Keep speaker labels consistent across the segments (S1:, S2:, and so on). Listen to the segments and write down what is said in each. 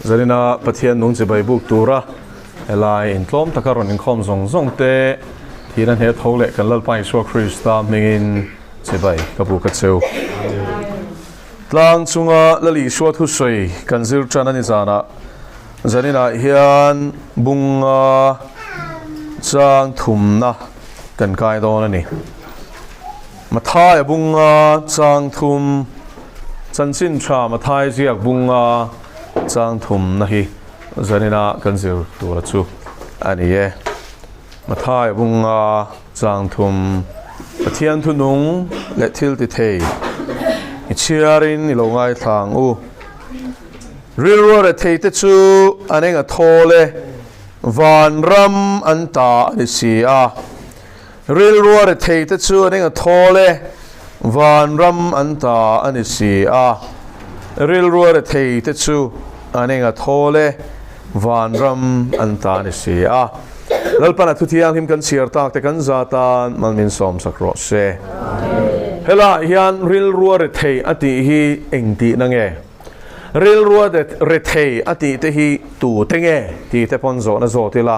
S1: zarina pathian nung chibai buk tura elai in tlom takaron in khom zong te thiran he thole kan lalpai so Krista mingin chibai kabu ka cheu tlang chunga lali so thusoi kan zir chana ni zana zarina hian bunga chang thumna kan kai don ani mathai bunga chang thum chanchin tha mathai ziak bunga chang thum na hi zarina kan zir tura chu ani e mathai bunga chang thum Pathian Thunung le thil ti thei chiarin ni lo ngai thang u rilro re thei te chu anenga thole van ram anta ni sia rilro re thei te chu anenga thole van ram anta ani sia rilro re thei te chu anenga thole van ram anta ni sia lalpana thuthiang him kan siar tak te kan zatan malmin som sakro se hela hian ril ruwa re thei ati hi engti nange ril ruwa de re thei ati te hi tu tenge ti te pon zo na zo tila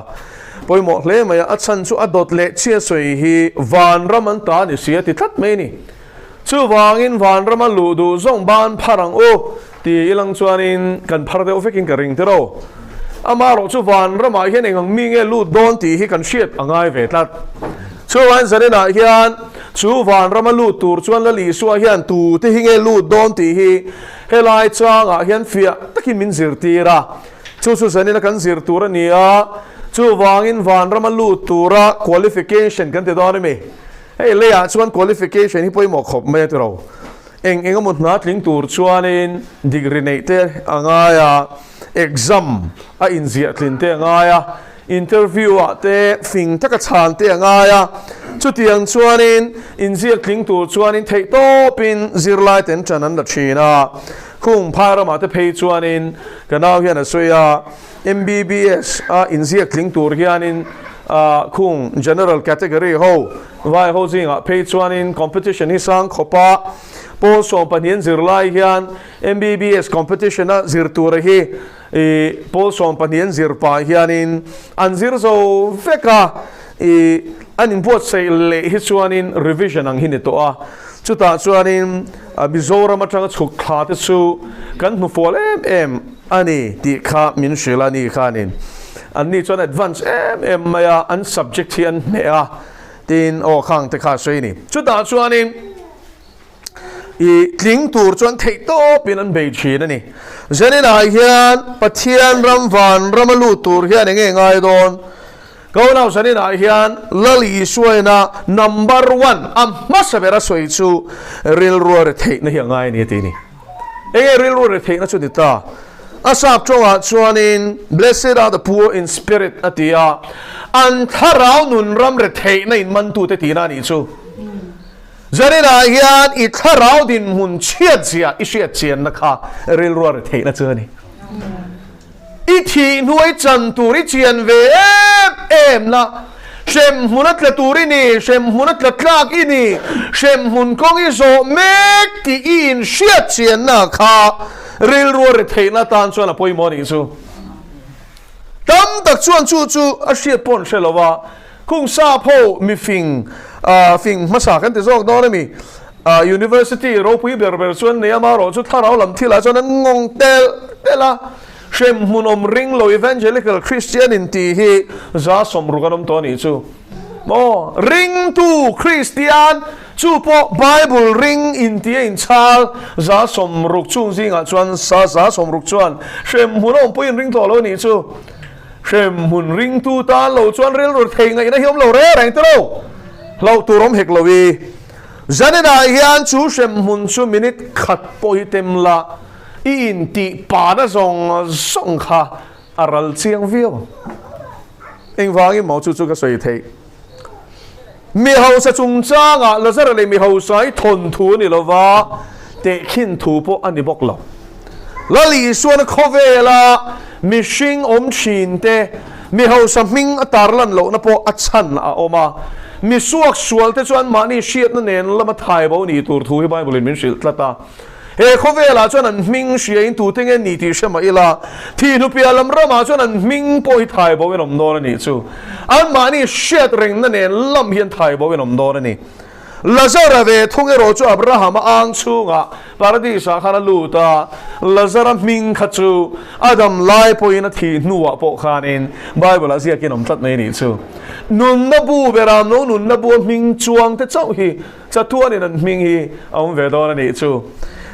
S1: poimo hle maya achan chu adot le chia soi hi van ram an ta ni sia ti that me ni chu wangin van ram lu du zong ban pharang o ti ilang chuanin kan phar de ofekin ka ring te ro amaro chu van rama hian engang mi nge lu don ti hi kan hriat angai ve tlat chu wan zarena hian chu van rama lu tur chuan la li suwa hian tu te hi nge lu don ti hi helai changa hian fia takin min zir tira chu zanina kan zir tura nia chu wangin van rama lu tura qualification kan te don me hey leya chuan qualification hi poimo khop me tro eng amut na tling tur chuanin degree nei te angaya exam a inzia tlinte ngaya interview te fing taka chan te ngaya chutiang chuanin inzia tling tur chuanin thei to pin zirlai ten chanan la thina khung pharama te phei chuanin kanaw hian a soya MBBS a inzia tling tur hianin khung general category ho vai ho zinga phei chuanin competition hi sang khopa po so panien zirlai hian MBBS competition a zir tur hi Paul som panien zir pa hianin an zir zo veka anin buat sei le hi chuanin revision ang hini to a chuta chuanin Mizo matang chuk kha te chu kan nu fol em ani ti kha min shila ni khanin an ni chuan advance em maya an subject hi an ne a tin o khang te kha sei ni chuta chuanin tling tur chuan thei to pin an bei thin ani zanina hian pathian ram van ramalu tur hian enge ngai don kaunau zanina hian lali suaina number 1 masabera soi chu ril ruar thei na hi ngai ni ti ni enge ril ruar thei na chu dita asap chonga chuanin blessed are the poor in spirit atia an tharau nun ram re thei na in man tu te ti na ni chu zarina hian i tharau din mun chiat zia i chiat chian na kha ril ruar thei na chani i thi nuai chan turi chian ve em na shem hunat la turi ni shem hunat la tlak ini shem hun kong i zo mek ti in chiat chian na kha ril ruar thei na tan chuan a poi mo ni chu tam tak chuan chu a chiat pon shelowa kung sa pho mi fing masa kan te zok don mi university ro pui ber chuan ne amaro chu tharau lam thila chuan ngong tela shem mun ring lo evangelical Christian in ti hi za som ruganom to ni chu mo ring tu Christian chu po Bible ring in ti in chal za som ruk chung zinga chuan za som ruk chuan shem mun pui ring to lo ni chu shem mun ring tu ta lo chuan rel ro thei ngai na hiom lo re rang to lo turom hek lowi zanina hian chu shem mun chu minute khat poi temla in ti pa na zong kha aral chiang vio eng wangi mo chu ka soi thei mi ho sa chung changa la zara le mi ho sai thon thu ni lova te khin thu po ani bok lo la li suan khovela mi shing chin te mi ho sa ming atarlan lo na po achan a oma mi suak sual te chuan mani shiat na nen lama thai bo ni tur thu hi Bible min shil tlata he khovela chuan an hming hria in tu tenge ni ti shema ila thi nu pia lam rama chuan an hming poi thai bo in om don ani chu an mani shet ring na ne lam hian thai bo in om don ani Lazara ve thunge ro chu Abraham ang chunga paradisa khana luta Lazara ming khachu Adam lai poina thi nuwa po khanin Bible asia kinom tat nei ni chu nun na bu beram no nun na bu ming chuang te chau hi cha tuan in an ming hi om ve don ni chu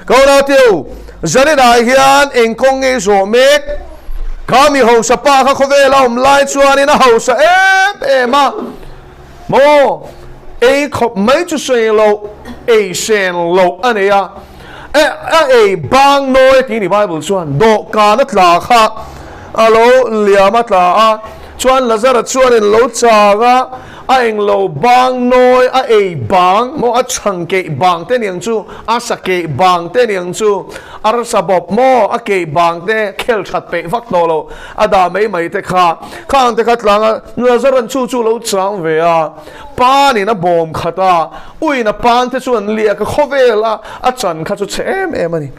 S1: ko na tiu zani na hian eng kong nge zo mek kami ho sa pa kha khovela om lai chuan in a ho sa ma mo a khop mai chu sei lo a sen lo ania a bang noi ti ni Bible chuan do ka na tla kha alo liama tla a chuan lazara chuan in lo chaga a eng lo bang noi a bang mo a changke bang te niang chu a sake bang te niang chu ar sabop mo a ke bang te khel that pe vak no lo ada mai te kha khang te khat langa lazara chu lo chang ve a pa ni na bom khata ui na pan te chuan lia ka khovela a chan kha chu chem ani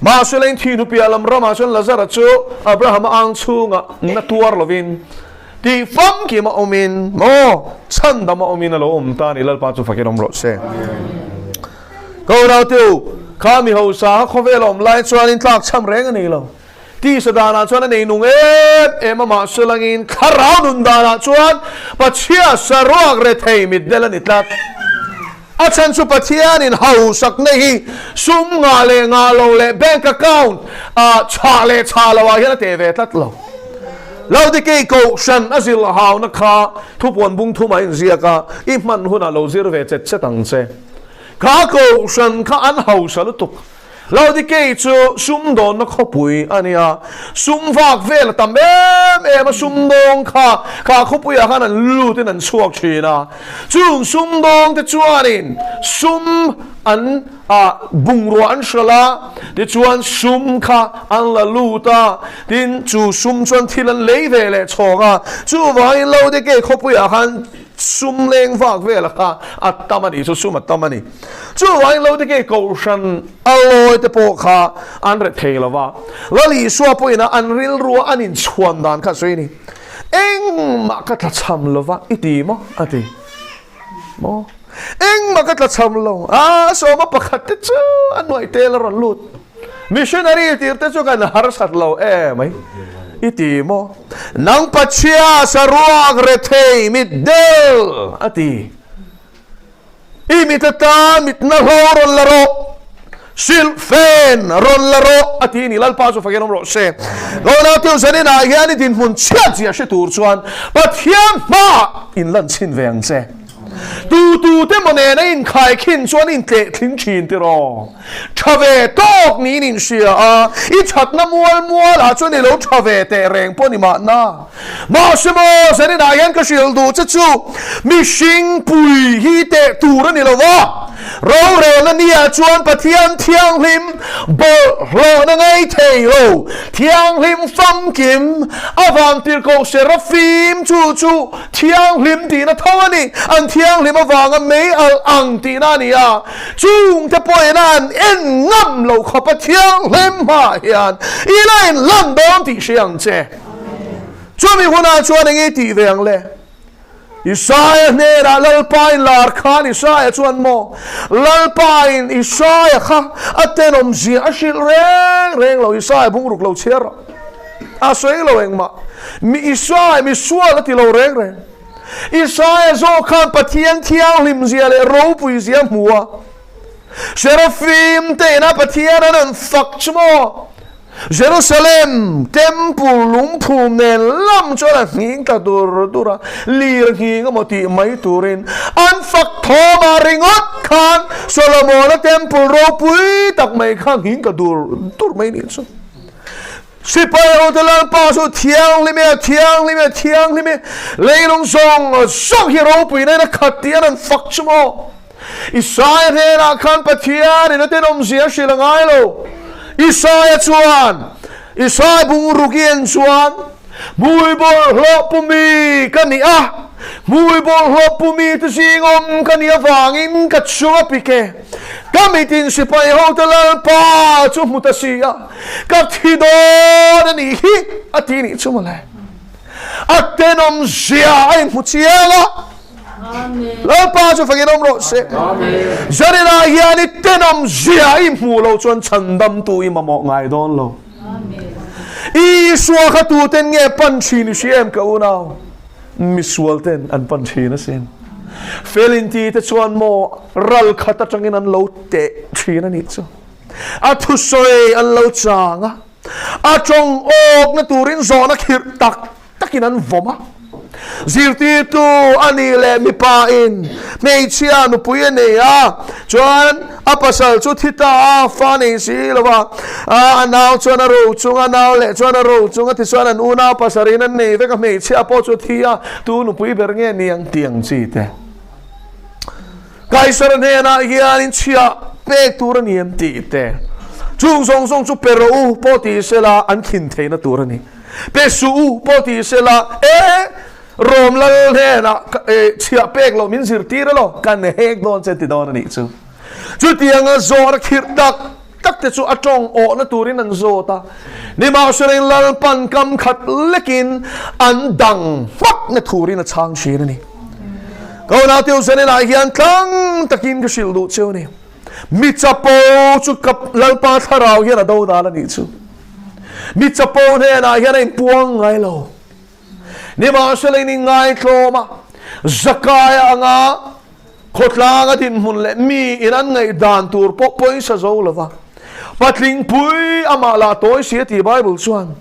S1: ma sulain thi nu pia lam rama chuan lazara chu Abraham ang chunga na tuar lovin ti fam ki ma omin mo chan da ma omin lo ta ni lal pa chu fakirom ro se ko na tu kami ho sa khovelom lai chuan in tlak cham reng ani lo ti sadana chuan nei nung ma sulangin kharau nun dana chuan pachia sarok re thei mit delan itlat achan su pathian in hau sak nei hi sum nga lo le bank account cha lo wa hian te ve tat lo lo de ke ko shan azil haw na kha thu pon bung thu mai zia ka I man huna lo zir ve chet chetang che ka ko shan kha an haw sal tuk lo de ke chu sum don na khopui ania sum vak vel tam em sum dong kha khopui a han lu tin an chuak thina chung sum dong te chuanin sum an bung ro an shala de chuan sum kha an la luta tin chu sum chuan thilan lei ve le chonga chu wai lo de ke khopui a han sum leng vak ve la kha atamani chu sum atamani chu wai lo de ke ko shan aloi te po kha an re theilawa lali swa poina an ril ru anin chuan dan kha soini eng ma ka tla cham lova iti mo ati mo eng ma ka tla cham lo so ma pakhat te chu anoi tel ron lut missionary tir te chu kan har sat lo mai iti mo nang pachia sa ruag rethei mit del ati imitata mit na ron laro sil fen ron laro ati ni lal paso fagenom ro se go na tiu sanin a hian din mun chia chia she tur chuan pathian ma in lan chin veng che tu te mone na in khai khin chuan in tle thling thin ti ro thave tok ni nin sia I that na mual a chuan lo thave te reng poni ma na ma se mo sanin a hian ka shil du chu mi sing pui hi te tur ni lo wa ro re na nia chuan pathian thiang lim bo lo na ngai thei lo thiang lim fam kim avam tir ko serafim chu thiang lim ti na thawani an thiang lim awanga mei al ang ti na nia chung te poinan en ngam lo kho pathiang lim ma hian ilain lam dom ti siang che chumi huna chuan ngai ti veng le Isaiah nera lalpain lar khan Isaiah chuan mo lalpain Isaiah kha atenom zia ashil reng lo Isaiah bungruk lo cher a soi lo eng ma mi Isaiah mi sual ti lo reng Isaiah zo khan pathian thiang lim zia le ro pui zia muwa Seraphim te na pathian an fak chmo Jerusalem temple lungphum ne lam chola hing ta dura lir hi ngamoti mai turin an fak thoma ringot khan Solomon temple ro pui tak mai khang hing ka dur mai ni so sipai hotelan pa so thiang lime leilong song hi ro pui na khatian an fak chmo Isaiah ne na khan pathian ina tenom zia shilangai lo Isaiah chuan Isaiah bungrukien chuan mui bol hlo pumi kani mui bol hlo pumi tu singom kani awangin ka chunga pike kami tin si pai ho talal pa chu mutasia ka thido ni hi atini chumale atenom zia ai mutiela lal pa chu faginom ro se zarina hiani tenom zia ai mulo chuan chandam tu imamo ngai don lo i suwa kha tu ten nge pan chin siam ka unao misual ten an pan chin sin felinti te chuan mo ral khata changin an lo te thina ni chu a thu soi an lo changa a chong ok na turin zona khir tak takin an voma zirti tu ani le mi pa in mei chia nu pui ne a chuan a pasal chu thita a fa nei si lova a naw chuan a ro chunga naw le chuan a ro chunga ti chuan an una pasarin an nei veka mei chia po chu thia tu nu pui ber nge niang tiang chi te kaisar ne na hian in chia pek tur ni em ti te chung song song chu pero u po ti sela an khin theina tur ni pe su u po ti sela rom lal he na chia pek lo min sir ti lo kan hek don che ti don ni chu tiang a zor khir tak te chu atong o na turin an zota ni ma shrein lal pan kam khat lekin an dang fak na thurin a chang shi ni ko na tiu sene na hian tlang takin ka shil du cheu ni mi chapo chu kap lal pa tharau hian a do da la ni chu mi chapo he na hian in puang ngai lo ni ma shrein ni ngai thloma zakaya anga khotlang din mun le mi inan ngai dan tur po poi sa zo lova patling pui amala toy sia ti bible chuan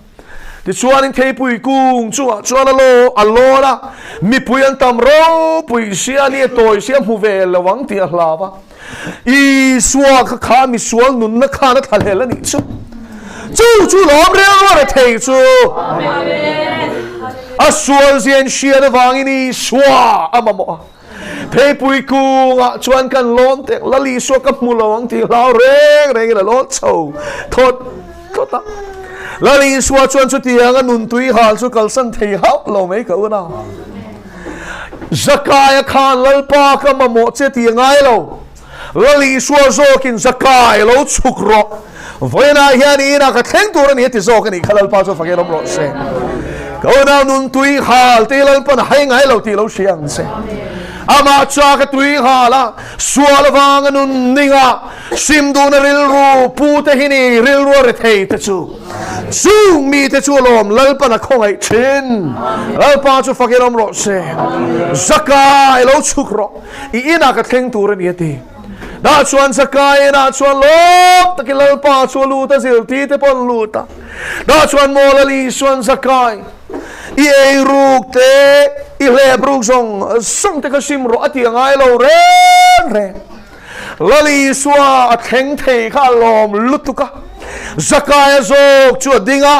S1: ti chuan in thei pui kung chuan alo la mi pui an tam ro pui sia ni toy sia mu ve lawang ti hlawa i suwa kha mi sual nun na kha na thale la ni chu lom re ro thei chu a sual zian sia na wang ni suwa amamo thei pui ku nga chuan kan lon te lali so kap mu lawang ti hlaw reng la lon chho thot lali so chuan chu ti anga nun tui hal chu kal san thei hau lo mai ka una zakaya khan lalpa ka mamo che ti ngai lo lali so zo kin zakai lo chukro voina hiani na ka thleng tur ni ti zo ka ni khalal pa chu fagelom ro se ka una nun tui hal te lalpa na hai ngai lo ti lo siang se ama cha ka tui hala sual wang nun ninga sim du na ril ru pu te hini ril ru re thei te chu mi te chu lom lal pa na khong ai chin lal pa chu fakirom ro se zakai lo chukro I ina ka thleng tur ni ti na chuan zakai na chuan lom ta ki lal pa chu lu ta zil ti te pon lu ta na chuan mo lali chuan zakai I ei ruk te I le bruk song te ka sim ro ati ngai lo re lali swa a theng thei kha lom lutuka zakaya zok chu dinga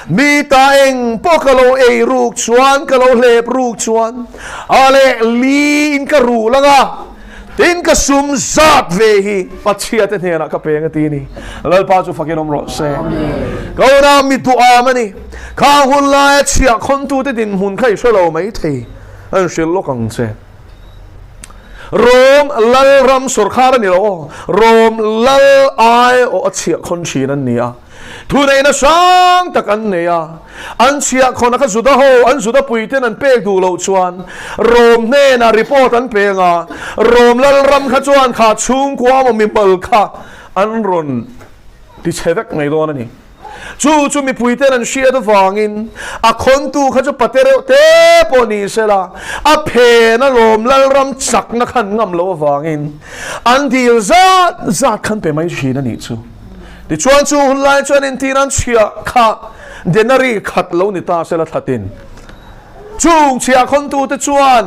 S1: mi ta eng pokalo ei ruk chuan ka lo le bruk chuan ale lin ka ru langa tin ka sum zat ve hi pachia te thena ka penga ti ni lal pa chu fakinom ro se ko na mi tu amani ka hun la chia khon tu te din hun khai shalo mai thei an shil lo kang che rom lal ram sur khar ni lo rom lal ai o chia khon chi nan ni a thu nei na sang tak an ne ya an chia khon kha zuda ho an zuda puiten an pek du lo chuan rom ne na report an pe nga rom lal ram kha chuan kha chung kwa mo mi bal kha an ron ti chevek nei do na ni chu mi puiten an shia da wangin a khon tu kha chu patero te poni sela a phe na rom lal ram chak na khan ngam lo wangin an dil za khan pe mai shi na ni chu ti chuan chu hun lai chuan in tiran chia kha denari khat lo ni ta sela thatin chung chia khon tu te chuan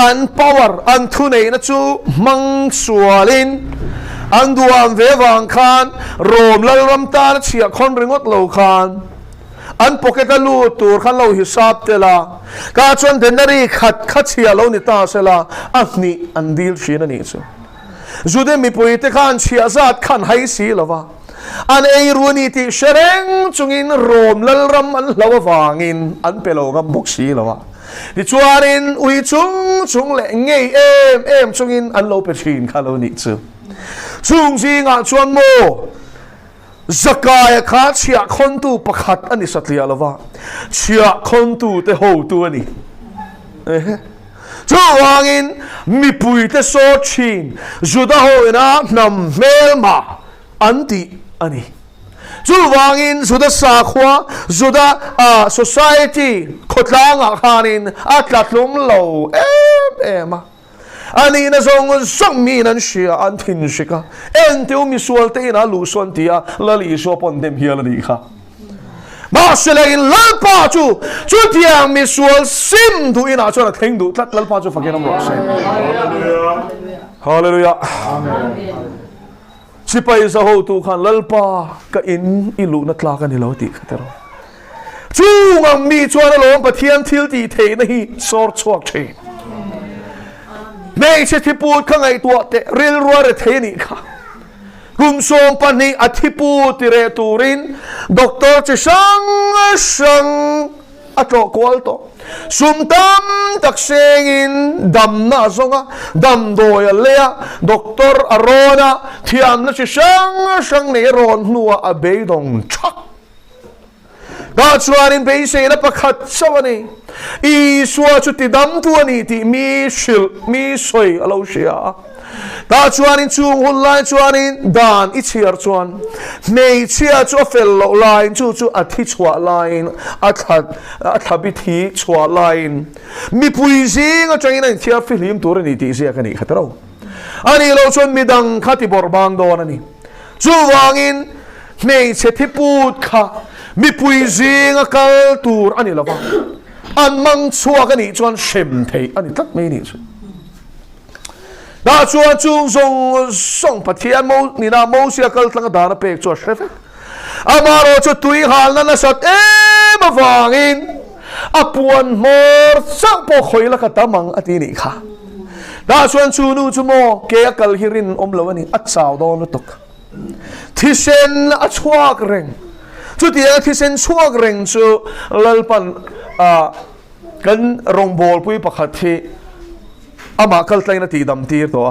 S1: an power an thu nei na chu mang sualin an duam ve wang khan rom lal ram ta chia khon ringot lo khan an pocket a lu tur khan lo hisab te la ka chuan denari khat chia lo ni ta sela ani an dil shin ani chu zude mi poite khan chia zat khan hai si lova an ei ruani ti shereng chungin rom lal ram an lawa wangin an pelo gam bok si lawa ti chuanin ui chung le ngei em chungin an lo pe thin khalo ni chu chung ji nga chuan mo zakaya kha chia khon tu pakhat ani satlia lova chia khon tu te ho tu ani chu wangin mi pui te so chin juda ho ina nam mel ma anti ani chu wangin juda sa khwa juda society khotlanga khanin atlatlum lo ema ani na zong song mi nan shia an thin shika en teu mi sual te na lu son tia la li so pon dem hial ni kha ma shela in lalpa chu tiang mi sual sim du ina chona theng du tlat lalpa chu fakin am ro se hallelujah amen sipai sa ho tu khan lalpa ka in ilu na tla ka ni lo ti khatero chu ngam mi chuan lo pathian thil ti the na hi sor chuak the nei che thiput kha ngai tua te ril ruwa re the ni kha kum som pani athipu ti re turin doctor che sang ato kwal to sumtam taksengin dam na zonga dam do ya lea doctor arona thiam na che sang ne ron nuwa abe dong chak da chuanin be se na pakhat sawani i suwa chu ti dam tu ani ti mi soi alo sia da chuanin chung hun lai chuanin dan i chiar chuan nei chia chu fel lo line chu athi chwa line athabi thi chwa line mi pui jing a changin an thia film tur ni ti sia kani khatro ani lo chon mi dang khati bor bang do ani chu wangin nei che thi put kha mi pui jing a kal tur ani lo an mang chua kani chuan shem thei ani tat me ni chu da chuan chung song pathian mo ni na mo sia kal tlang da na pek chu shrefe amaro chu tui hal na sat ma wangin apuan mor sang po khoi la ka tamang ati ni kha da chuan chu nu chu mo ke kal hirin om lo ani at chaw do no tok thisen a chuak reng chu ti thisen chuak reng chu lalpan kan rong bol pui pakhat thi ama kal tlaina ti dam tir to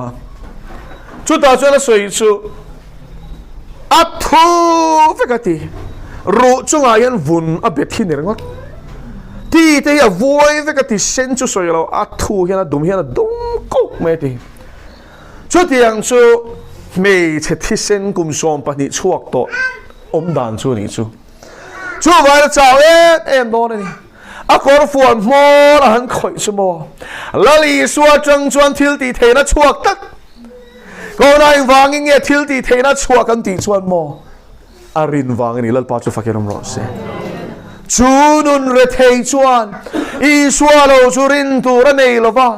S1: chu ta chuan soi chu athu vekati ru chunga yan vun a bet hin rengot ti te ya voi vekati sen chu soi lo athu hian dum ko me ti chu tiang chu me che thi sen kum som pani chuak to om dan chu ni chu vai chaw em do ni a kor fuan mor han khoi sumo lali suwa chang chuan thil ti theina chuak tak ko nai wangin nge thil ti theina chuak kan ti chuan mo arin wangin ilal pa chu fakerom ro se chunun re thei chuan i swalo churin tur nei lova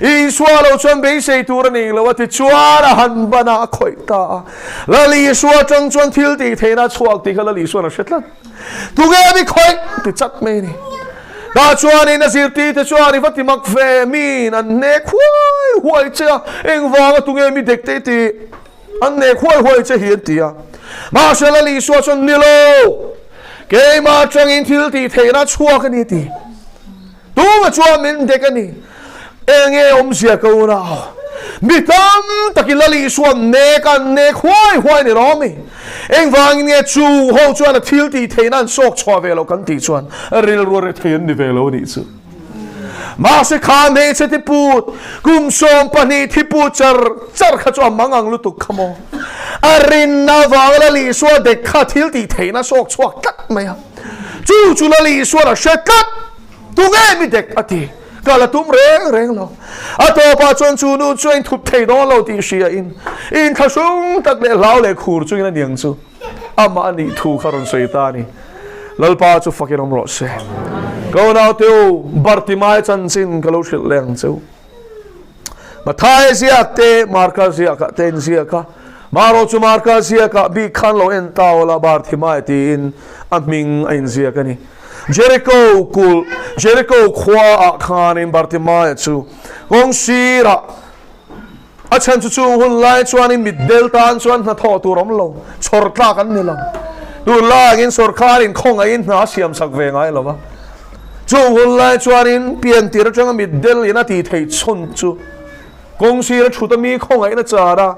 S1: i swalo chuan be sei tur nei lova ti chuan han bana khoi ta lali suwa chang chuan thil ti theina chuak ti khala li suan a shetlat tu ge mi khoi ti chat me ni da chuan in asir ti te chuan i vati mak ve min an ne khoi hoi cha eng wang tu nge mi dek te ti an ne khoi cha hian ti a ma shala li suwa chuan ni lo ke ma chang in thil ti theina chuak ani ti tu ma chuan min dek ani eng e om sia ko na mi tam takilali suan ne kan ne khoi ni romi eng wang nge chu ho chuan a thil ti theinan sok chwa velo kan ti chuan ril ro re thein ni velo ni chu ma se kha ne che ti put kum som pani thi pu char kha chu mangang lu tu khamo arin na wang la li suwa de kha thil ti theina sok chuak tak maya chu la li suwa ra shekat tu nge mi dek ati kala tum reng lo ato pa chon chu nu chuan thup thei do lo ti sia in khasung tak le lau le khur chu in niang chu ama ani thu kharon seitani lalpa chu fakirom ro se ko na teu bartimai chan sin kalo shil leng chu mathai sia te marka sia ka ten sia ka maro chu marka sia ka bi khan lo en tawla bartimai ti in aming ain sia ka ni Jericho khwa a khan in Bartimai chu gong sira a chan chu hun lai chuan in middel tan chuan na tho tu rom lo chor tla kan ni lo tu la in sarkar in khong in na siam sak ve ngai lo ba chu hun lai chuan in pian tir chang middel ina ti thei chun chu gong sira chu ta mi khong ai na cha ra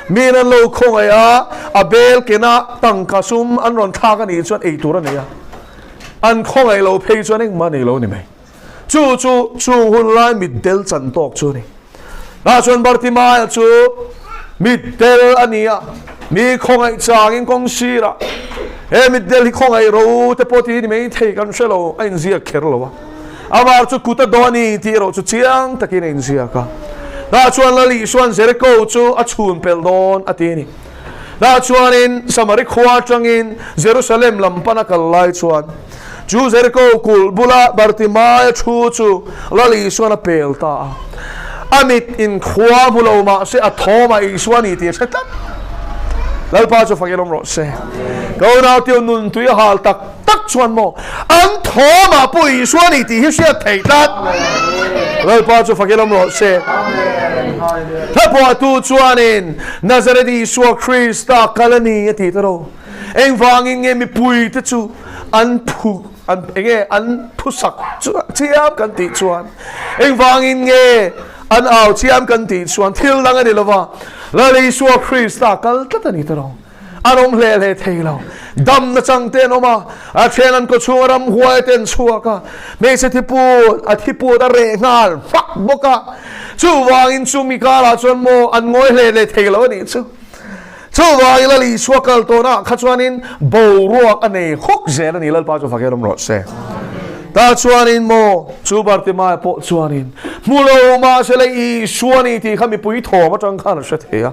S1: mi nan lo khong ai a bel kena tang kasum an ron tha ka ni chuan ei tur ani a an khong ai lo phei chuan eng ma nei lo ni mai chu hun lai mit del chan tok chu ni na chuan Bartimai chu mit del ania mi khong ai chang in kong sira e mit del hi khong ai ro te poti ni mai thei kan shelo ain zia kher lo wa amar chu kuta doni ti ro chu chiang takin in zia ka na chuan la li chuan Jericho chu a chhun pel don atini na chuan in Samari khwa tangin Jerusalem lampana kal lai chuan chu Jericho kul bula Bartimai chu la li chuan a pel ta amit in khwa bulo ma se a thoma I chuan I ti chata lalpa chu fakilom ro se go na tiu nun tui hal tak chuan mo an thoma pui chuan I ti hi sia thei tat lalpa chu fakilom ro se Thapo tu chuanin Nazareth Isua Christa kalani ati taro eng wangin nge mi pui te chu an phu sak chiam kan ti chuan eng wangin nge an au chiam kan ti chuan thil lang ani lova la Isua Christa kal tatani taro anom le theilo dam na changte noma a thelan ko chuaram huai ten chuaka me se thipu da re ngal fak boka chu wangin chu mi kala chuan mo an ngoi le theilo ni chu wangin la li suakal to na khachuanin bo ruak ane khok zel ani lalpa chu fakelom ro se ta chuanin mo chu Bartimai po chuanin mulo ma se le I suani ti khami pui tho ma tang khan se thea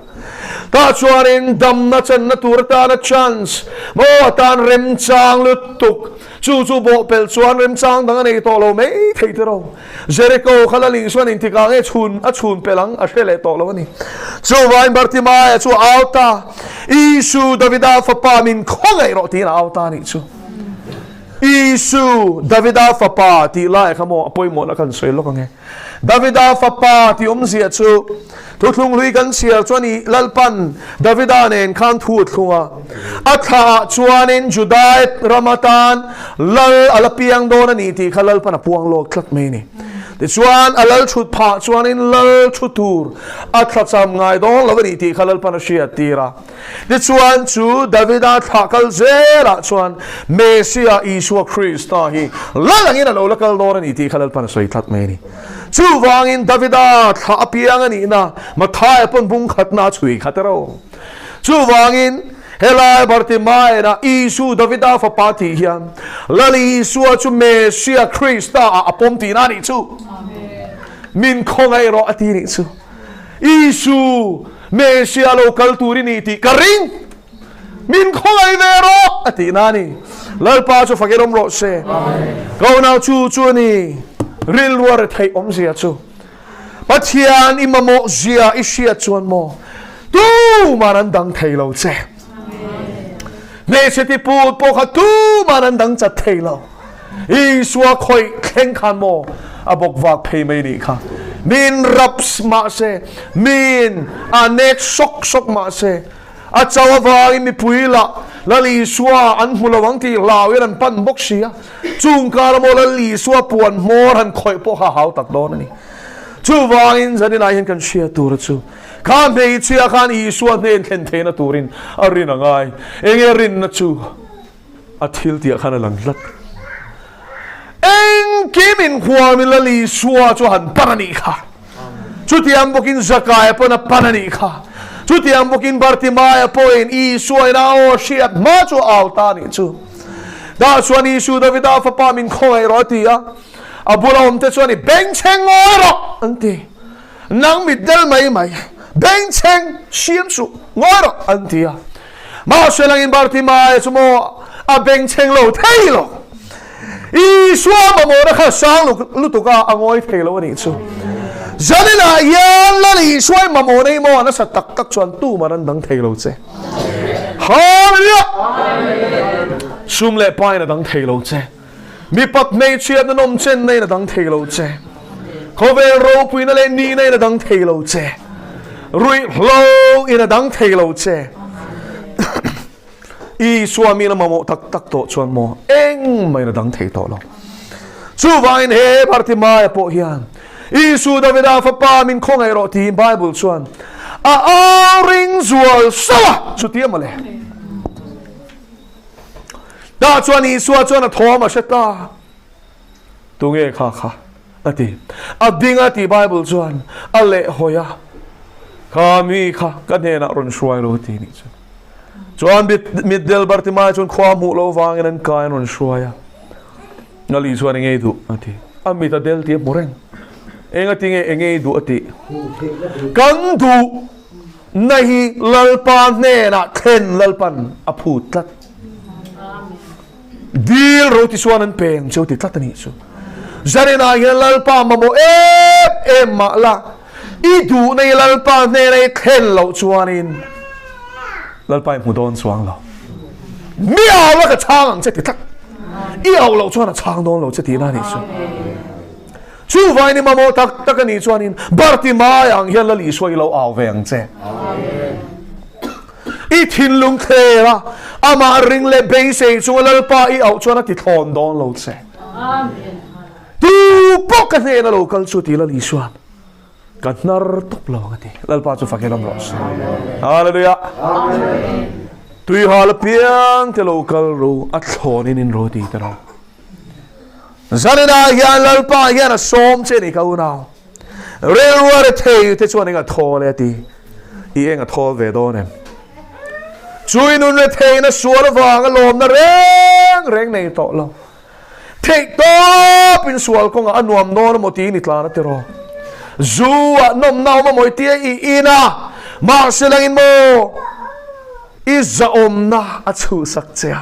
S1: ta chuanin dam na chan na tur ta na chance mo tan rem chang lut tuk chu bo pel chuan rem chang dang ani to lo mei thei te ro Jericho khalali suanin ti ka nge chun pelang a hrele to lo ani chu wain Bartimai chu auta Isu Davida fapa min khongai ro ti na auta ni chu Isu Davida fapa ti lai khamo apoi mo na kan soi lo kange Davida fapa ti zia chu tu thlung lui kan sial chuani lalpan Davida nen khan thu thlunga atha chuanin Judai Ramatan lal alapiang don ani ti khalal pan puang lo thlak me ni ti chuan alal chut pha chuanin lal chutur atha cham ngai don lawani ti khalal pan sia tira ti chuan chu Davida thakal zera chuan Mesia Isua Christa hi lalangin alo lakal don ani ti khalal pan soi thlat me ni chu wangin Davida tha apiang ani na mathai pon bung khatna chui khataro chu wangin helai Bartimai na Isu Davida fapati hian lali Isua chu Mesia Christa apom ti na ni chu min khongai ro ati ni chu Isu Mesia local turi ni ti karing min khongai vero ati na ni lalpa chu fakirom ro se go now chu ni ril war thai zia chu Pathian imamo zia isia chuan mo tu maran dang thailo che ne se ti pu po kha tu maran dang cha thailo Isua khoi khen khan mo abok wak phei mai ni kha min raps ma se min anek sok ma se a chawa wa mi puila lali suwa an mulawang ti lawin an pan bok sia chung kar mo lali suwa puan mor han khoi po ha hau tak don ani chu wangin zani lai hin kan sia tur chu khan be chia khan Isua nen thlen thena turin arin angai enge rin na chu a thil ti khan lang lat eng kimin khwa min lali suwa chu han parani kha chu tiam bokin zakai po na parani kha chu tiam bokin Bartimai point Isua na o shiat ma chu auta ni chu da chuan Isu Davida fapa min khoi ro ti a abula om te chuan beng cheng oro anti nang mit del mai beng cheng siam su ngoro anti a ma selang in Bartimai chu mo a beng cheng lo thailo Isua ma mo na kha sang lu tu ka angoi thailo ni chu zanina yan lali suai ma mo nei mo na sa tak chuan tu maran dang thailo che hallelujah sum le pai na dang thailo che mi pat nei chiat na nom chen nei na dang thailo che khove ro pui na le ni nei na dang thailo che rui hlo in na dang thailo che Isua mi na ma mo tak to chuan mo eng mai na dang thei to lo chu vain he Bartimai po hian Isu Davida fapa min khongai ro ti Bible chuan ring zual sawa chu tiam ale da chuan ni suwa chuan a thoma seta tunge kha kha ati adinga ti bible chuan ale hoya kami kha kanena ron shwai ro ti ni chuan mit del bartima chuan khwa mu lo wangin an kai ron shwaya ngali chuan ngei du ati amita del ti moreng enga tinge engei du ati kan du nahi lalpa ne na khen lalpan aphu tlat dil ro ti suan an peng cheu ti tlat ani chu zarena hian lalpa mamo em ma la i du nei lalpa ne nei khen lo chuanin lalpa mu don chuang lo miao la ka chang che ti tlat i au lo chuan a chang don lo che ti na ni chu chu vai ni mamo tak tak ani chuanin bartima yang hian la li suai lo aw veng che i thin lung thera ama ring le be se chu lalpa i au chuan a ti thon don lo che amen tu pok ka ne na local chu ti la li suan kan nar tok lo ngati lalpa chu fakelom ro hallelujah amen tui hal piang te local ro a thlonin in ro ti ta ro zanina hian lalpa hian a som che ni kau nau rel war thei te chuan nga thole ti i enga thol ve don em chui nun le thei na sual wang lom na reng nei to lo thei to pin sual ko nga anuam non mo ti ni tlana te ro zuwa nom nau ma moi ti i ina ma selangin mo iza omna a chu sak chea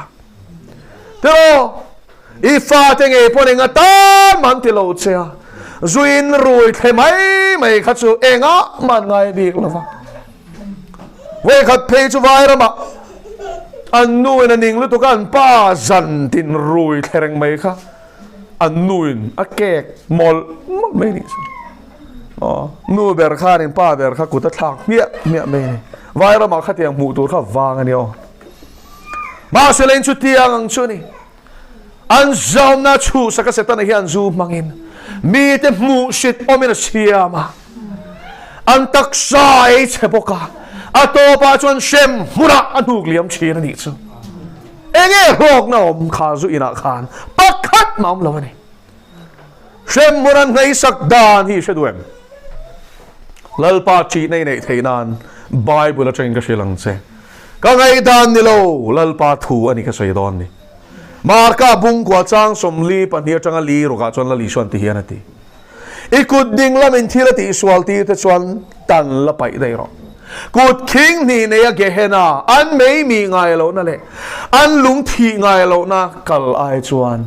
S1: te ro i fa te nge po nga tan man ti lo chea zuin rui the mai kha chu enga man ngai bi lova we khat pe chu vai rama an nu in aning lu to kan pa zan tin rui thereng mai kha an nuin a kek mol mai ni nu ber kha rin pa ber kha ku ta thak mia mai ni vai rama kha tiang mu tur kha wang ani o ma se len chu tiang ang chu ni an zau na chu saka setan hian zu mangin mi te mu shit omina siama an tak sai cheboka ato pa chuan shem mura anuk liam china ni chu enge rok na om kha zu ina khan pakhat mam lawani shem mura nei sak dan hi sheduem lalpa chi nei nei theinan bible ateng ka shilang che ka ngai dan ni lo lalpa thu ani ka sei don ni marka bung kwa chang somli pania changa li roka chon la li swan ti hian ati ikut ding la min thila ti swal ti te chwan tan la pai dai ro kut king ni ne ya gehena an mei mi ngai lo na le an lung thi ngai lo na kal ai chuan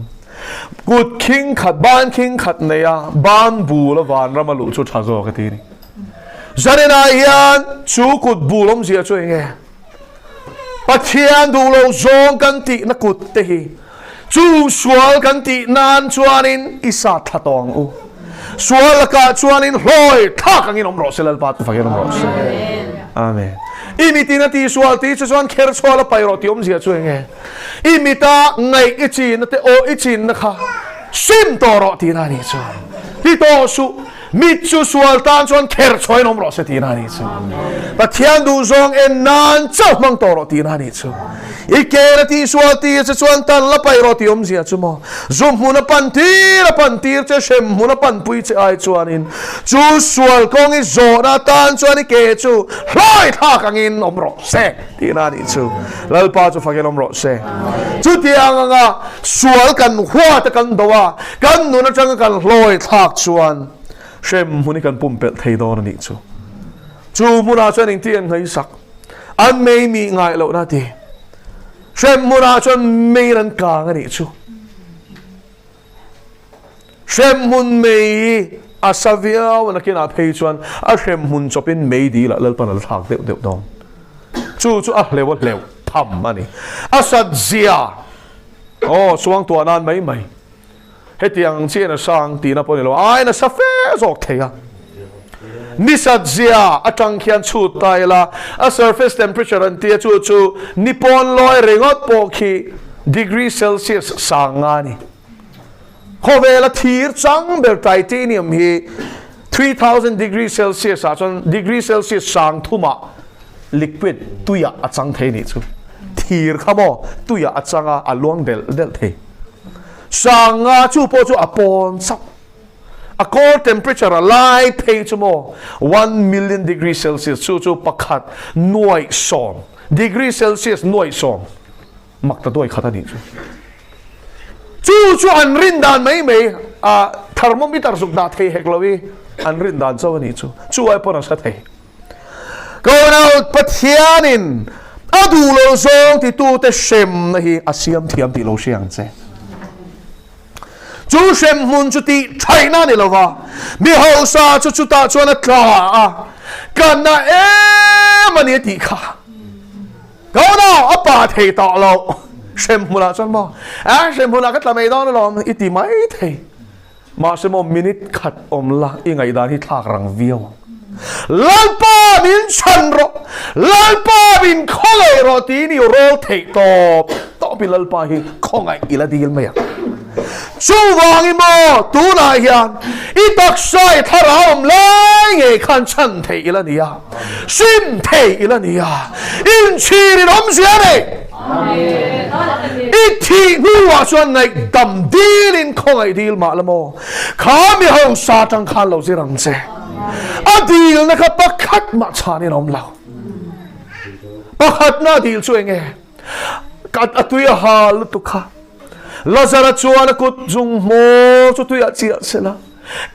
S1: kut king khat ne ya ban bu la van ra ma lu chu tha zo ka ti ni zarena hian chu kut bu lom zia chu nge pathian du lo zong kan ti na kut te hi chu sual kan ti nan chuanin isa thatong u sual ka chuanin hloi thak angin omro selal pat fakin omro amen imiti na ti sual ti chuan kher sual pai ro ti om zia chu nge imita ngai ichi na te o ichi na kha sim to ro ti na ni chu hi to su mit chu sual tan chuan kher choi nom ro se ti na ni chu pathian du zong en nan chau mang to ro ti na ni chu ikera ti sual ti se chuan tan la pai ro ti om zia chu mo zum huna pan tir che shem huna pan pui che ai chuan in chu sual kong i zo na tan chuan i ke chu hloi tha kangin om ro se ti na ni chu lalpa chu fagen om ro se chu ti anga sual kan hwa ta kan dowa kan nu na chang kan hloi thak chuan shem huni kan pumpel thei don ni chu muna chuan in tian ngai sak an mei mi ngai lo na ti shem muna chuan mei ran ka ngani chu shem mun mei asavia wana kina phei chuan a shem mun chopin mei di la lalpan al thak deuh dong chu a lew tham ani asad zia suang tua nan mai hetiang chian a sang ti na pon lo ai na sa fe zok thega nisat zia atang khian chu tai la a surface temperature an tia chu nipon loi rengot po khi degree celsius sangani khovela thir chang ber titanium hi 3,000 degree Celsius à chọn degree Celsius sang thuma liquid tuya achang thei ni chu thir khamo tuya achanga along del thei sanga chu po chu apon sak a core temperature a lai pei chu mo 1 million degree Celsius chu pakhat noi som degree Celsius noi som makta doi khata ni chu an rin dan mai a thermometer zuk da thei heklowi an rin dan chaw ni chu ai pon sa thei go now pathianin adu lo zong ti tu te shem na hi asiam thiam ti lo siang che chu shem mun chu ti China ni lo wa mi ho sa chu ta chuan a tla a kan na mani ti kha go now apa thei ta lo shem mula chuan mo shem mula ka tla mai don lo iti mai thei ma se mo minute khat om la i ngai dan hi thak rang viau lalpa min chan ro lalpa min khole ro ti ni ro thei to bi lalpa hi khongai ila dil mai chu wang mo tu na hian i tak sai thara om lai nge khan chan thei ila nia sim thei ila nia in chi rin om sia ne i thi nu wa chuan ngai dam dilin khongai dil ma lamo kha mi ho sa tang khan lo zirang che adil na ka pakhat ma chani nom lau pakhat na dil chu enge kat atuya hal tu kha lazara chuan kut jung mo chu tuya chia sela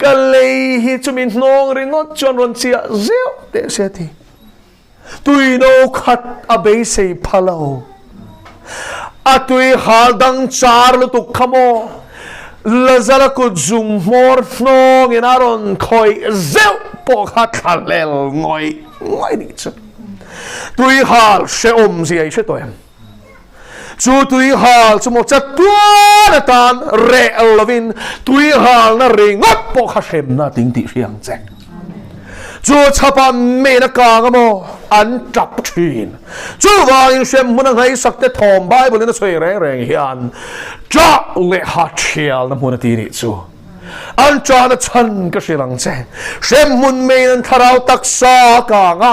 S1: ka lei hi chu min nong ringot chuan ron chia zeu te se ti tui no khat abe sei phalo atui hal dang char lu tu khamo lazara kut jung mor nong inaron khoi zeu po khat khalel ngoi ni chu tui hal se om si ai se toem chu tui hal chu mo chat tua tan re lovin tui hal na ringot po kha sem na ting ti riang che chu chapa me na ka mo an tap thin chu wang sem mun ngai sak te thom bible na soi reng hian cha le ha chial na mun ti ni chu an cha na chan ka shirang che sem mun me nan tharau taksa ka nga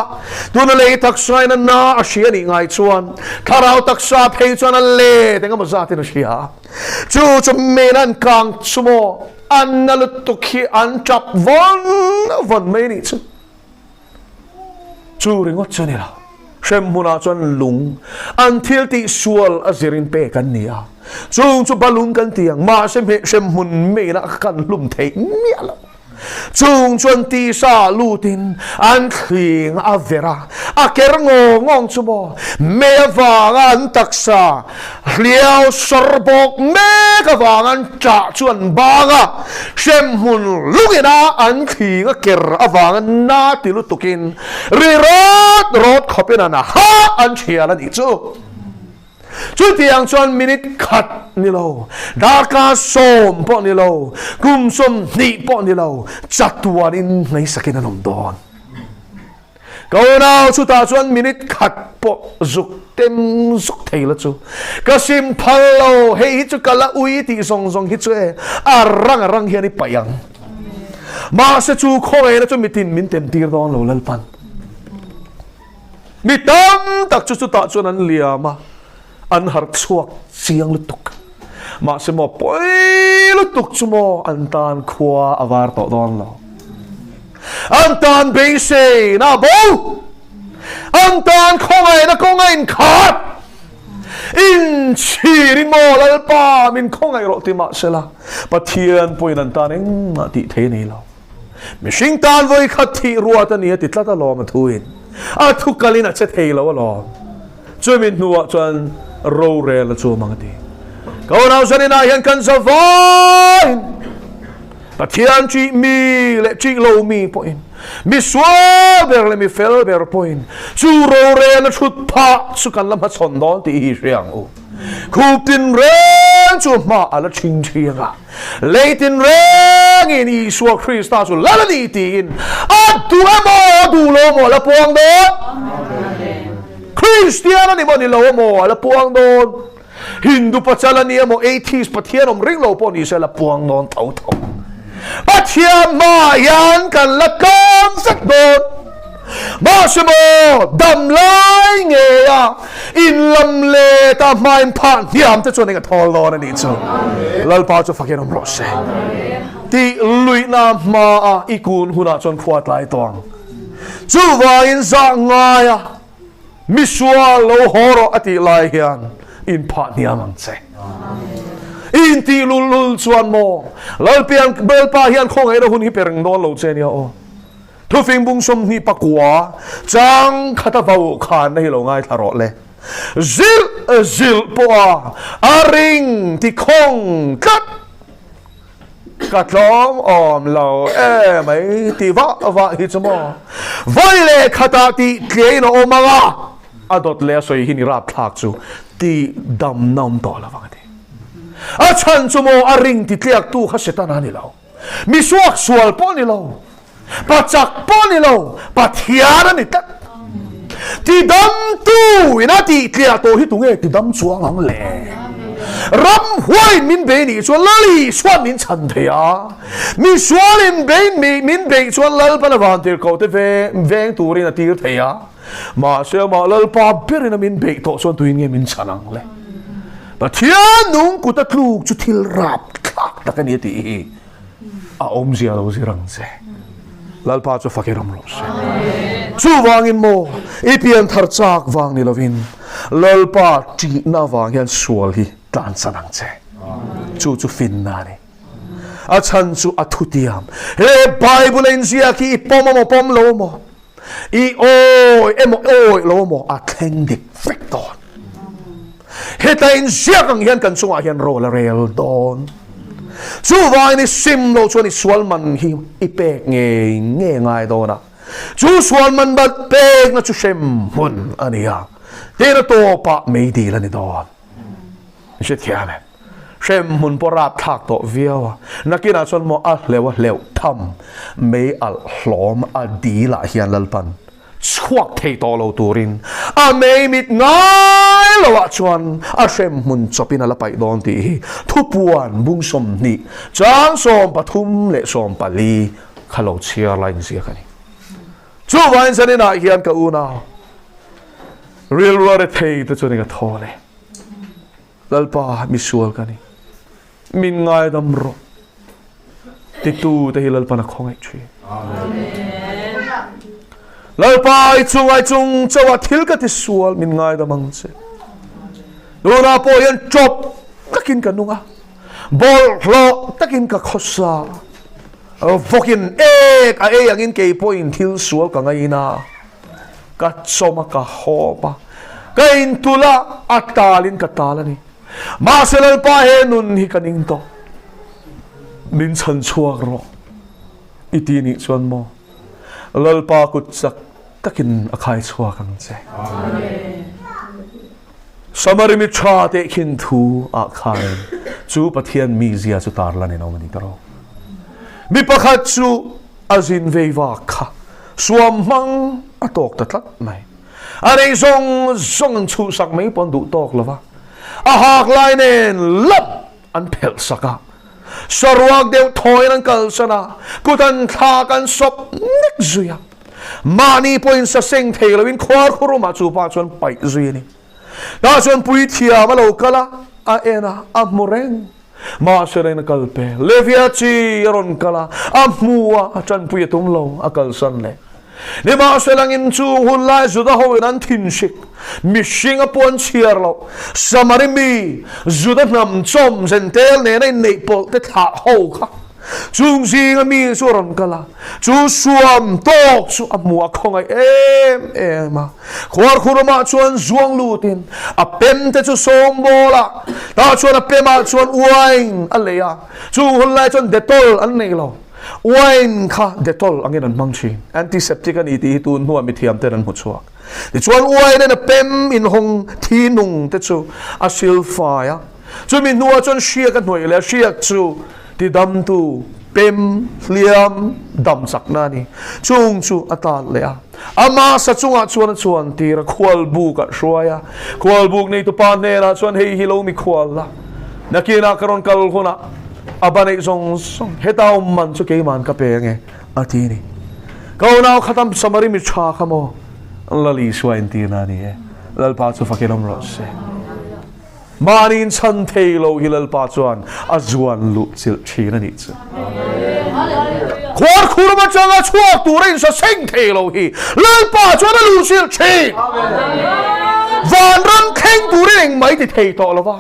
S1: tu na le taksa na a shia ni ngai chuan tharau taksa phei chuan a le tenga ma za te na shia chu me nan kang chu mo an na lu tu khi an chap von me ni chu ringot chu ni la sem muna chuan lung an thil ti sual a zirin pe kan nia chu balung kan tiang ma sem mun me na kan lum thei mia lo chung chuan ti sa lutin an thing a vera a ker ngong chu mo me awang an taksa hliao sorbok me ka wang an cha chuan banga sem mun lungina an thing a ker awang an na ti lu tukin ri rot khopin ana ha an chiala ni chu chu tiang chuan minute khat ni lo daka som po ni lo kum som ni po ni lo chatuan in ngai sakin anom don ko now chu ta chuan minute khat po zuk tem zuk thei la chu ka sim phalo hei chu kala ui ti song hi chu arang hian ni payang ma se chu khoi na chu mitin min tem tir don lo lalpan mi tam tak chu ta chuan an liama an har chuak siang lutuk ma se mo poi lutuk chumo an tan khua avar to don lo an tan be se na bo an tan khongai in khat in chiri mo lal pa min khongai ro ti ma sela pathian poin an tan eng ma ti the ni lo mi sing tan voi khat thi ruat ani ti tla ta lo ma thuin a thu kalina che thei lo lo chumin nuwa chuan ro re la chu mangati ko nau sanina hian kan savain pathian chi mi le chi lo mi point mi swal ber le mi fel ber point chu ro re la chut pha chu kan lam ha chon don ti hi riang u khup tin ren chu ma ala ching chianga leitin reng in Isua Krista chu la ni tin a tu lo mo la puang do Christian ni mo ni lo mo ala puang don Hindu pachala ni mo 80s pathian ring lo po ni sa la puang don tau Pathian ma yan kan lakam sak don ma shemo dam lai nge ya in lam le ta main phan hiam te chuan nga thol lo na ni chu lal pa chu fakin om ro se ti lui na ma a ikun huna chon khuat lai tong chu wa in za nga ya miswa lo horo ati lai hian in phan hiam ang che in ti lul chuan mo lal pian bel pa hian khong ai ro hun hi pereng don lo che nia o thu phing bung som ni pakwa chang khata vau khan nei lo ngai tharo le zil po a ring ti khong kat katlom om lo mai ti va hi chmo vai le khata ti tlei no omanga adot le soi hi ni rap thak chu ti dam nam to la wang ti a chan chu mo a ring ti tliak tu kha setan ani lo mi suak sual po ni lo pachak po ni lo pathian ani tak ti dam tu ina ti tliak to hi tu nge ti dam chuang ang le ram huai min be ni chuan lali suan min chan thea mi sualin be min be chuan lal pan avan tir ko te ve veng turin a tir thea ma se ma lal pa berin min be to chuan tuin nge min chanang le pathian nung kuta tluk chu thil rap thak takani ti a om zia lo zirang se lal pa chu fakiram lo se chu wangin mo ipian thar chak wang ni lovin lal pa ti na wang hian sual hi tan sanang che chu fin na ni a chan chu a thutiam he bible in zia ki pom lo mo i oi lo mo a thleng dik fek ton heta in zia kang hian kan chunga hian ro la rel don chu wai ni sim lo chu ni swal man hi i pek nge ngai do na chu swal man bat pek na chu shem mun ania te to pa me di la ni don she thiame shem mun porap thak to viawa nakina chon mo a lew tham me al hlom a di la hian lalpan chuak thei to lo turin a me mit ngai lo wa chuan a shem mun chopin ala pai don ti thu puan bung som ni chang som pathum le som pali khalo chia line sia kani chu wain sanina hian ka una real world thei to choni ka thole lalpa misual kani min ngai dam ro ti tu te hilal pa na khongai thri lalpa ai chung chawa thil ka ti sual min ngai da mang che dona po yan chop takin ka nunga bol hlo takin ka khosa vokin ek a angin ke point thil sual ka ngai na ka choma ka hopa kain tula atalin ka talani maselal pa he nun hi kaning to min chan chuak ro itini chuan mo lalpa kut sak takin akhai chuak ang che samari mi tha te khin thu akhai chu pathian mi zia chu tar la ne no mani taro mi pakhat chu azin veiwa kha suam mang atok ta tlat mai are zong chu sak mai pon du tok lova a hak lainen lap an phel saka sarwak deu thoi nan kal sana kutan tha kan sop nek zuya mani point sa seng thelawin khwar khuruma chu pa chon pai zui ni da chon pui thia ma lo kala a ena a moreng ma serena kalpe levia chi ron kala a muwa chan pui tum lo a kal san le ni ma selang in chu hun lai zuda ho nan thin sik mi sing upon chiar lo samari mi zuda nam chom zentel ne nei pol te tha ho kha chung sing mi suron kala chu suam tok chu amua khongai em khwar khuruma chuan zuang lutin a pem te chu som bola ta chuan a pema chuan uain aleya chu hun lai chuan detol an nei lo wine kha detol angin an mangchi antiseptic an iti tu nuwa mi thiam ten an mu chuak ti chuan wine na pem in hong thi nung te chu a silfaya chu mi nuwa chuan shia kan noi le shia chu ti dam tu pem hliam dam sakna ni chung chu atal le a ama sa chunga chuan tira khwal bu ka hruaya khwal buk nei tu pa ne na chuan hei hilo mi khwal la nakina karon kal khuna abanay zong hetaw man chu ke man ka pe nge atini kau nau khatam samari mi cha khamo lali swain ti na ni lalpa chu fakilam ro se manin chan thelo hilal pa chuan azuan lu chil thina ni chu khwar khurma changa chuak turin sa seng thelo hi lalpa chuan lu chil thi van ram kheng turin mai ti thei to lova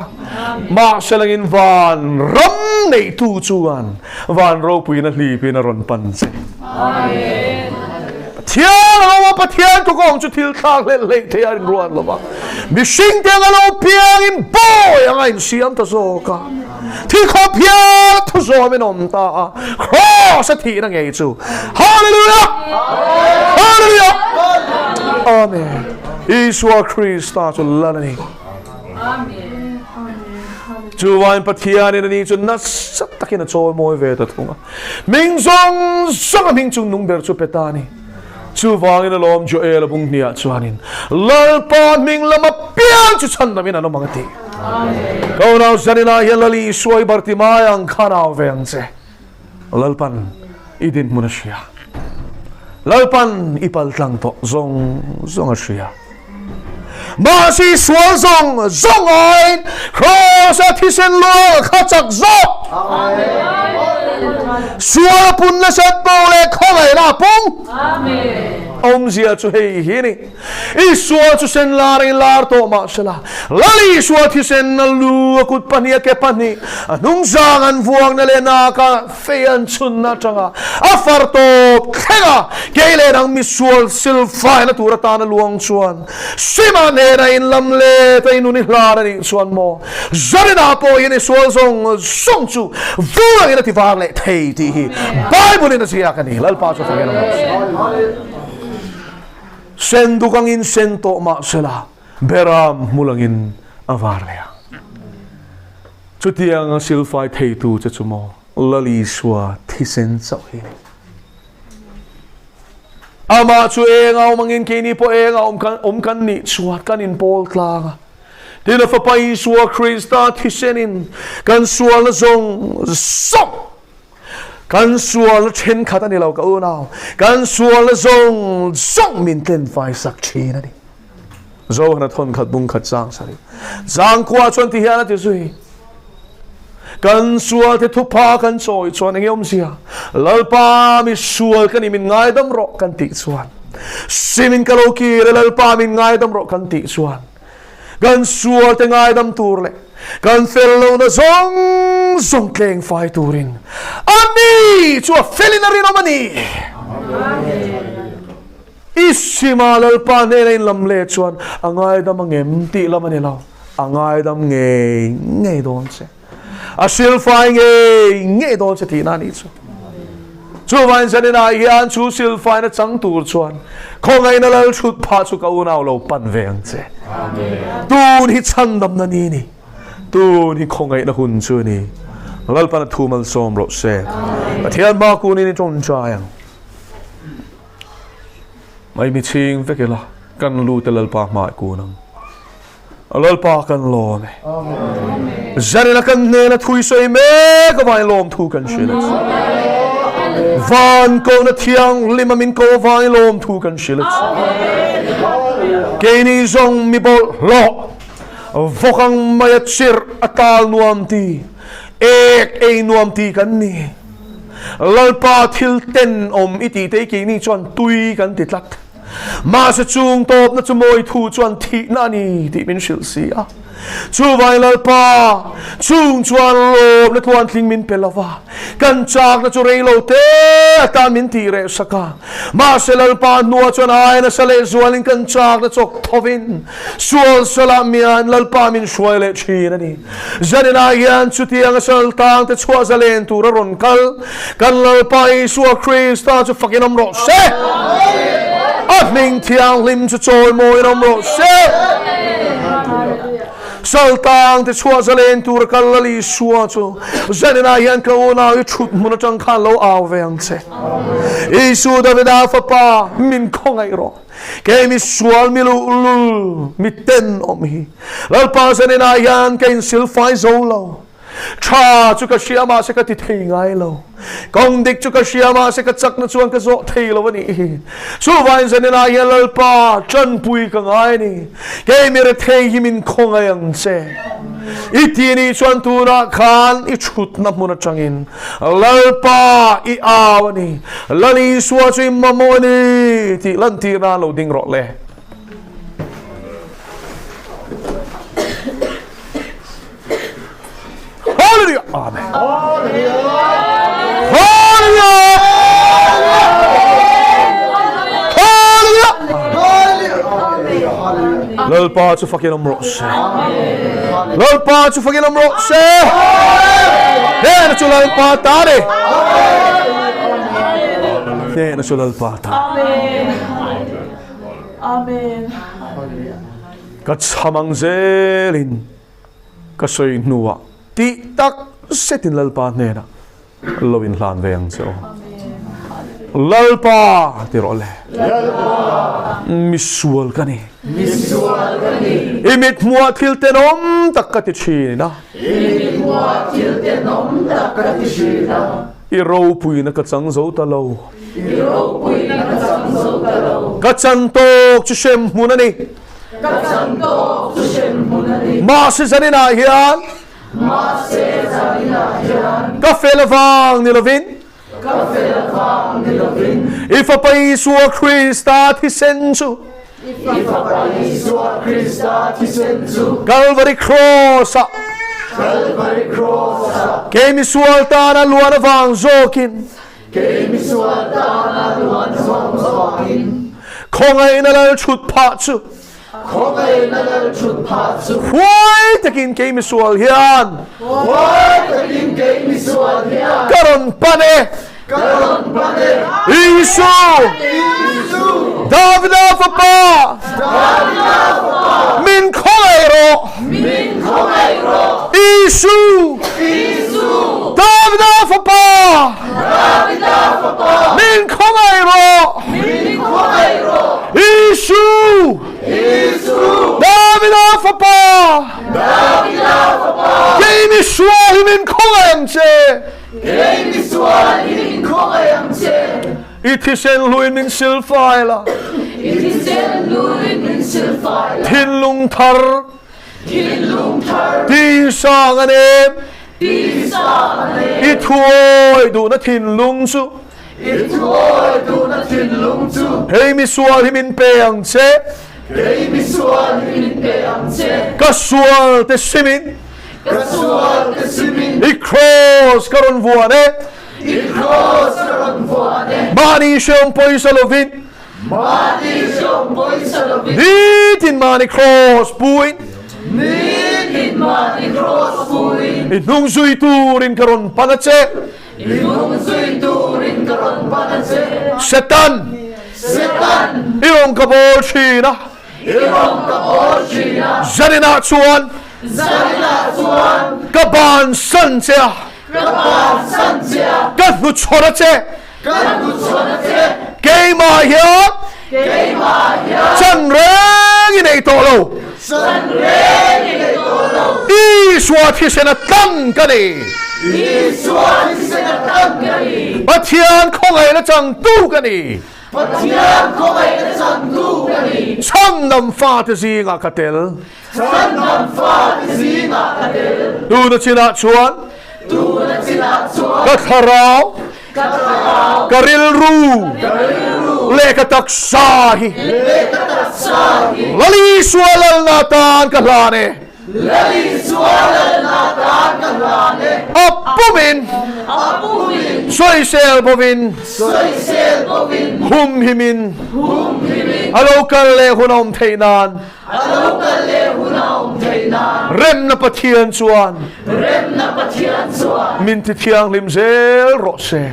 S1: ma selangin van ram nei tu chuan van ro pui na hli pin a ron pan che amen Thian lo Pathian Thutak chu thil thang le thian ruan lo ba mi sing teng lo piang in boy ang in siam ta so ka thi kho piang thu so men om ta cross thi na nge chu hallelujah hallelujah amen Iswa Christa chu lalani amen chu wain Pathian ni chu na sat takin a choi moi ve ta thunga ming zong ming chung nung ber chu petani chu wangin alom jo el bung nia chuanin lalpa ming lama piang chu chan namin ano mangati amen kau nau zanina yalali suai bartimai ang khanau veng che lalpan idin munasya lalpan ipal tlang to zong asya masi sual zong ain cross athisen lo khachak zo amen sual pun na sat pole khongai na pung amen om zia chu hei hi ni I sual chu sen lar to ma sala lali sual thi sen na lu akut pania ke pani anung zang an vuang na le na ka fean chun na changa afar to khenga keile nang mi sual sil fai na tura ta na luang chuan sima ne na in lam le ta inu ni hla na ni chuan mo zarina po yin sual song chu vuang ina ti wang le thei ti hi bible in sia ka ni lal pa chu fa sen dukangin sento ma sela beram mulangin avarya chutiang silfai theitu chachumo lali swa thisen chau hi ama chu engau mangin kini po engau kan ni chuat kanin pol tlanga tina fa pai swa Krista thisenin kan sual zong song kan sual chen khata ni lau ka unau kan sual zong min ten fai sak chi na ni zo na thon khat bung khat sang sari jang kwa chon ti hian ti sui kan sual te thu pa kan choi chon ngem sia lalpa mi sual kan min ngai dam ro kan ti chuan simin kaloki lalpa min ngai dam ro kan ti chuan kan sual te ngai dam tur le kan fellow na zong kleng fai turin ani chua felin rin amani isima lalpa ne in lam le chuan angai dam ngem ti lamani law angai dam nge don che asil fai nge don che ti na ni chu van sanina hian chu sil fai na chang tur chuan khongai na lal chut pha chu ka unau lo pan veng che amen tu ni chan dam na ni tu ni khongai na hun chu ni lalpa na thumal som ro se Pathian ma ku ni chon chayang mai mi ching vekela kan lu te lalpa ma ku nang lalpa kan lo me amen zarina kan ne na thui soi me ka vai lom thu kan shila van ko na thiang lima min ko vai lom thu kan shila ke ni zong mi bol lo vokang mayat sir atal nuam ti ek nuam ti kan ni lalpa thil ten om iti te ki ni chuan tui kan ti tlak ma sa chung top na chumoi thu chuan thi na ni ti min shil si a chu vai lalpa chung chuan lop na tuan thling min pelawa kan chak na chu rei lo te ta min ti re saka ma se lalpa nuwa chuan ai na sale zualin kan chak na chok thovin sual sala mian lalpa min shuai le chi na ni zanina yan chutiang sal tang te chua zalen tu ra ron kal kan lalpa I suwa Krista chu fakin om ro se at ming thiang lim chu choi moi om ro se saltang te chua zalen tur kalali suwa chu zanina yan ka ona I chut mun chang khan lo aw veng che Isu Davida fa pa min khongai ro ke mi sual mi lu mi ten om hi lalpa zanina yan ke in sil fai zo lo ชาจุกเชียมาสักติเทงไงเรากองเด็กจุกเชียมาสักจักนัชวนกโซเทเราวันนี้สู้วันเสนาเฮลปาจันปุยกังไงนี่เกมีระเทหิมินคงไงยังเซอีทีนี้ชวนตูนักขานอีชุดนับมุนจังอินลลปาอีอาวนี่ลันอีสวาจุยมามนี่ที่ลันทีน่าเราดิ้งรอเลยHallelujah. Amen. Hallelujah. Hallelujah. Lalpa zu fakin amrose. Lalpa zu fakin amrose. Dena zu lalpa tare. Dena zu lalpa tare.
S2: Amen.
S1: Kat samang zelin kasoy nuwa. Ti tak setin lalpa nena lovin hlan veng so lalpa ti role misual kani imit mua thil tenom takati china i ro pui na ka chang zo ta lo ka chan tok chu shem munani ma se zanina hian Cafe lavang ni lovin If a paisua Christa tisensu Calvary cross Kemi sualta na luan avang zokin Kongay na lal chut patsu Why takin kay misual yan? Karon pane Isu David Afapa Min Koero Isu David Afapa Min Koero Isu David Afapa Game sual min kongayangche It is en luin min silfaila Tin lung tar Ti sanganem It huoy du na tin lung su Hey mi sual min peyangche Kasual te simin I cross karon vuane Mani siyong poy sa lovin Nitin mani cross puin Inung suy turin karon panatse Setan Irong kabol China Zanina Chuan Kaban Sanjia Kathu Chorache Keima here Chan Rang in a tolo Iswat is in a tankani Pathian Thutak na chang tukani Sannam fantasy nga katel Du na china chuan Katharaw Karil ru Lekatak sahi Lali swalal natan kalane Apumin Soy sel bovin Hum himin Alokal le hunom teinan Rem na pathian chuan Min ti thiang limzel rose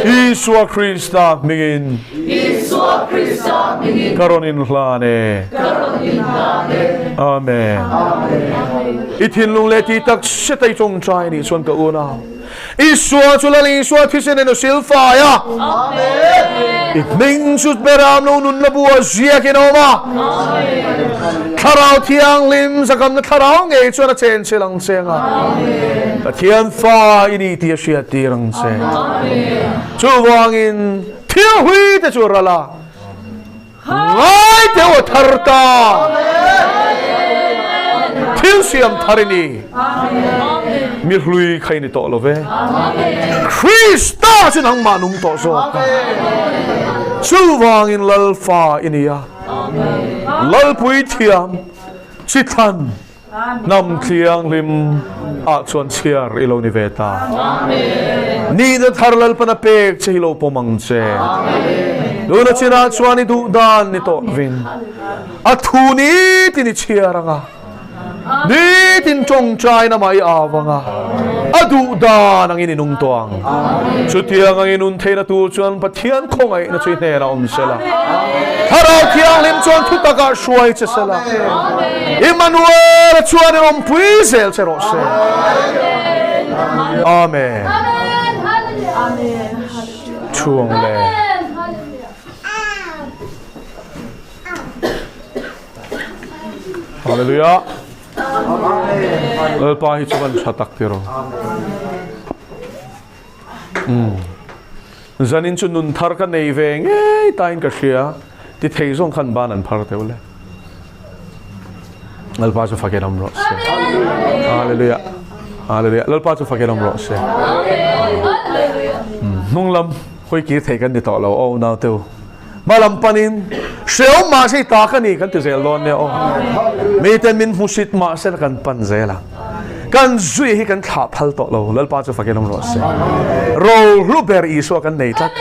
S1: Iswa Krista mingin Karonin hlane Amen Itin lung leti tak setay chong chai ni chuan ka una Isua chulali isua thisen eno silfa ya Ning sut beram no nun labua zia kinoma Tharau thiang lim sakam na tharau nge chuan a chen chilang chenga Pathian fa ini tia sia tirang che Chu wangin thiang hui te chu rala Ngai te o tharta Thiang siam tharini Mi hlui khai ni to lo ve Krista chun hang manung to so Chu wangin lal fa ini ya Lal pui thiam Chithan Nam thiang lim A chuan chiar ilo ni veta Ni na thar lal pa na pek che hilo pomang che Luna china chuan ni du dan ni to vin A thu ni tini chiaranga Ni tin chong chai na mai awanga Adu dan ang ininung tuang Chutiang ang inun te na tu chuan Pathian kongay na chui ne na sila Harau tiang lim chuan thutaka shuai che sila Emmanuel chuan en puisel che rose Amen Chuang le Hallelujah Lalpa hi chuan chatak tiro Zanin chun nun thar ka nei ve nge tain ka hria ti thei zong khan ban an phar te ule Lalpa chu fakeram ro se Hallelujah Hallelujah Lalpa chu fakeram ro se Nunglam hoi ki thei kan ni to lo o now teu Malam panin Seo ma sei ta ka ni kan ti zel lon ne o Me ten min musit ma se kan pan zela Kan zui hi kan thap hal to lo Lalpa chu fakeram ro se Ro ruber iso kan nei tat